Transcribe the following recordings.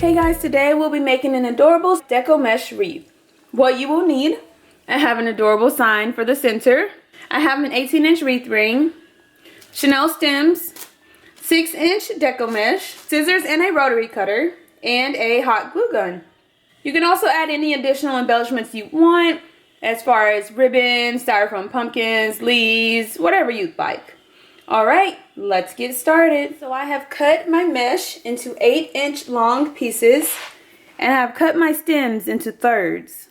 Hey guys, today we'll be making an adorable Deco mesh wreath. What you will need: I have an adorable sign for the center. I have an 18-inch wreath ring, Chanel stems, 6-inch Deco mesh, scissors and a rotary cutter, and a hot glue gun. You can also add any additional embellishments you want, as far as ribbons, styrofoam pumpkins, leaves, whatever you'd like. Alright, let's get started. So I have cut my mesh into 8-inch long pieces, and I've cut my stems into thirds.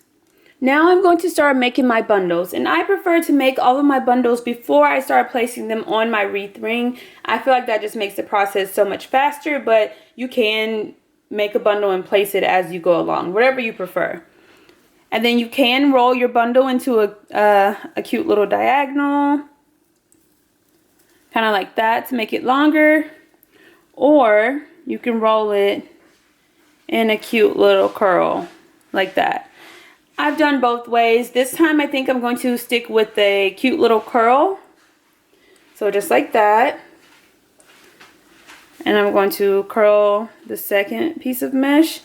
Now I'm going to start making my bundles, and I prefer to make all of my bundles before I start placing them on my wreath ring. I feel like that just makes the process so much faster, but you can make a bundle and place it as you go along, whatever you prefer. And then you can roll your bundle into a cute little diagonal, kind of like that, to make it longer, or you can roll it in a cute little curl like that. I've done both ways. This time I think I'm going to stick with a cute little curl, so just like that. And I'm going to curl the second piece of mesh,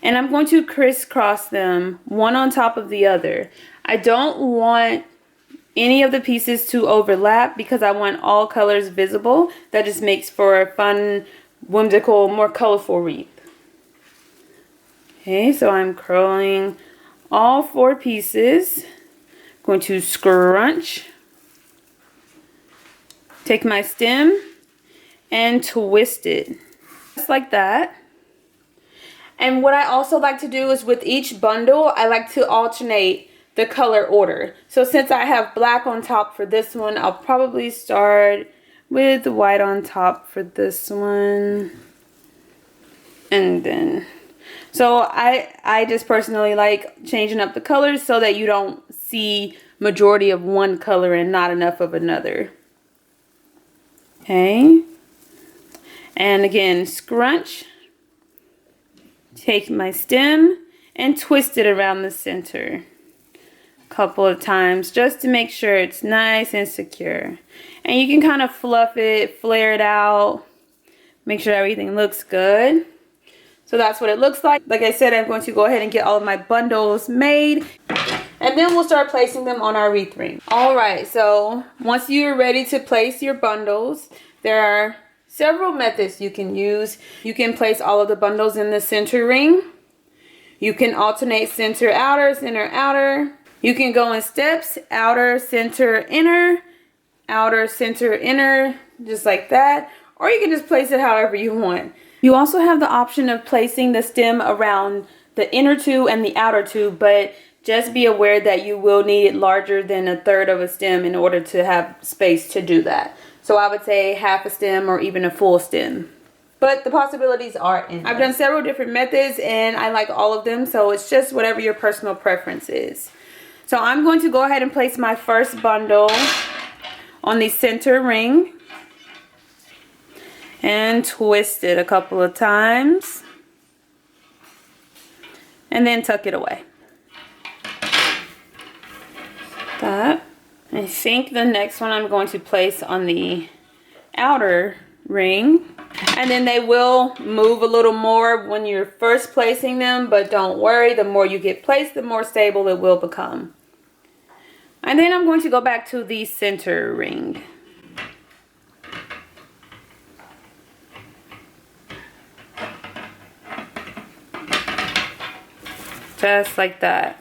and I'm going to crisscross them one on top of the other. I don't want any of the pieces to overlap because I want all colors visible. That just makes for a fun, whimsical, more colorful wreath. Okay, so I'm curling all 4 pieces. Going to scrunch, take my stem and twist it just like that. And what I also like to do is with each bundle, I like to alternate the color order. So since I have black on top for this one, I'll probably start with white on top for this one. And then, so I just personally like changing up the colors so that you don't see majority of one color and not enough of another. Okay. And again, scrunch, take my stem and twist it around the center a couple of times just to make sure it's nice and secure. And you can kind of fluff it, flare it out, make sure everything looks good. So that's what it looks like. Like I said, I'm going to go ahead and get all of my bundles made, and then we'll start placing them on our wreath ring. Alright, so once you're ready to place your bundles, there are several methods you can use. You can place all of the bundles in the center ring. You can alternate center, outer. You can go in steps: outer, center, inner, just like that. Or you can just place it however you want. You also have the option of placing the stem around the inner 2 and the outer 2, but just be aware that you will need it larger than 1/3 of a stem in order to have space to do that. So I would say half a stem or even a full stem. But the possibilities are endless. I've done several different methods and I like all of them, so it's just whatever your personal preference is. So I'm going to go ahead and place my first bundle on the center ring and twist it a couple of times and then tuck it away. That. I think the next one I'm going to place on the outer ring, and then they will move a little more when you're first placing them, but don't worry, the more you get placed, the more stable it will become. And then I'm going to go back to the center ring. Just like that.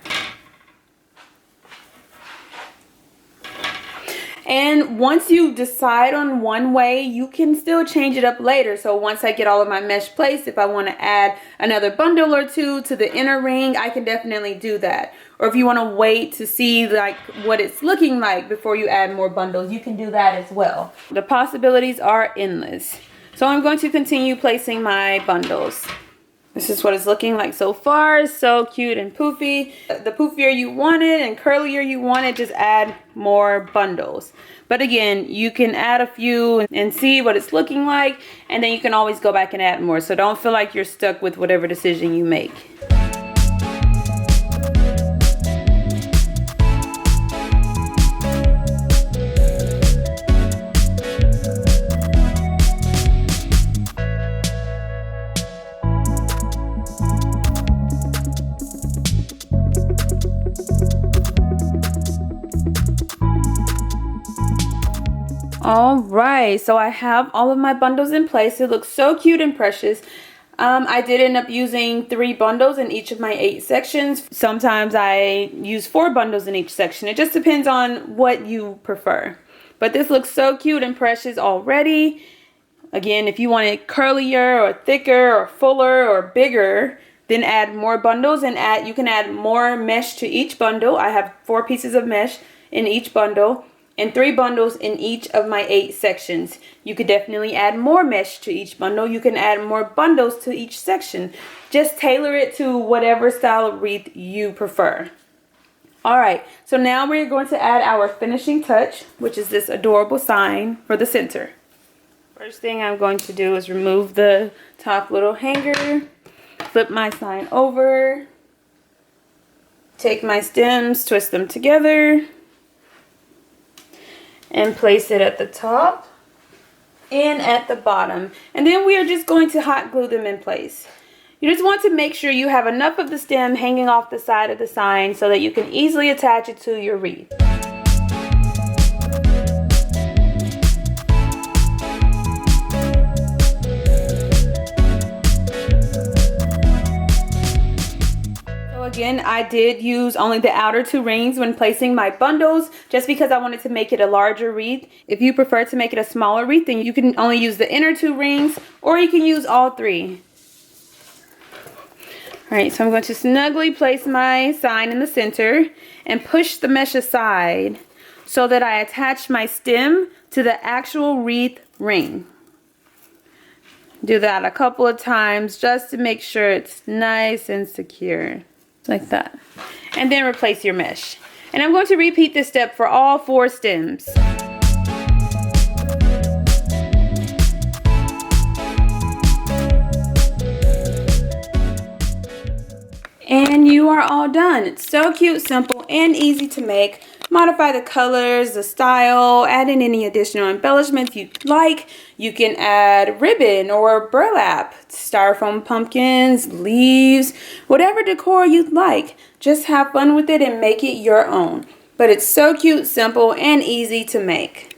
And once you decide on one way, you can still change it up later. So once I get all of my mesh placed, if I want to add another bundle or 2 to the inner ring, I can definitely do that. Or if you want to wait to see like what it's looking like before you add more bundles, you can do that as well. The possibilities are endless. So I'm going to continue placing my bundles. This is what it's looking like so far. It's so cute and poofy. The poofier you want it and curlier you want it, just add more bundles. But again, you can add a few and see what it's looking like, and then you can always go back and add more. So don't feel like you're stuck with whatever decision you make. All right, so I have all of my bundles in place. It looks so cute and precious. I did end up using 3 bundles in each of my 8 sections. Sometimes I use 4 bundles in each section. It just depends on what you prefer. But this looks so cute and precious already. Again, if you want it curlier or thicker or fuller or bigger, then add more bundles and you can add more mesh to each bundle. I have 4 pieces of mesh in each bundle and 3 bundles in each of my 8 sections. You could definitely add more mesh to each bundle. You can add more bundles to each section. Just tailor it to whatever style of wreath you prefer. Alright, so now we're going to add our finishing touch, which is this adorable sign for the center. First thing I'm going to do is remove the top little hanger, flip my sign over, take my stems, twist them together, and place it at the top and at the bottom. And then we are just going to hot glue them in place. You just want to make sure you have enough of the stem hanging off the side of the sign so that you can easily attach it to your wreath. Again, I did use only the outer 2 rings when placing my bundles just because I wanted to make it a larger wreath. If you prefer to make it a smaller wreath, then you can only use the inner 2 rings or you can use all 3. Alright, so I'm going to snugly place my sign in the center and push the mesh aside so that I attach my stem to the actual wreath ring. Do that a couple of times just to make sure it's nice and secure. Like that. And then replace your mesh. And I'm going to repeat this step for all 4 stems. And you are all done. It's so cute, simple, and easy to make. Modify the colors, the style, add in any additional embellishments you'd like. You can add ribbon or burlap, styrofoam pumpkins, leaves, whatever decor you'd like. Just have fun with it and make it your own. But it's so cute, simple, and easy to make.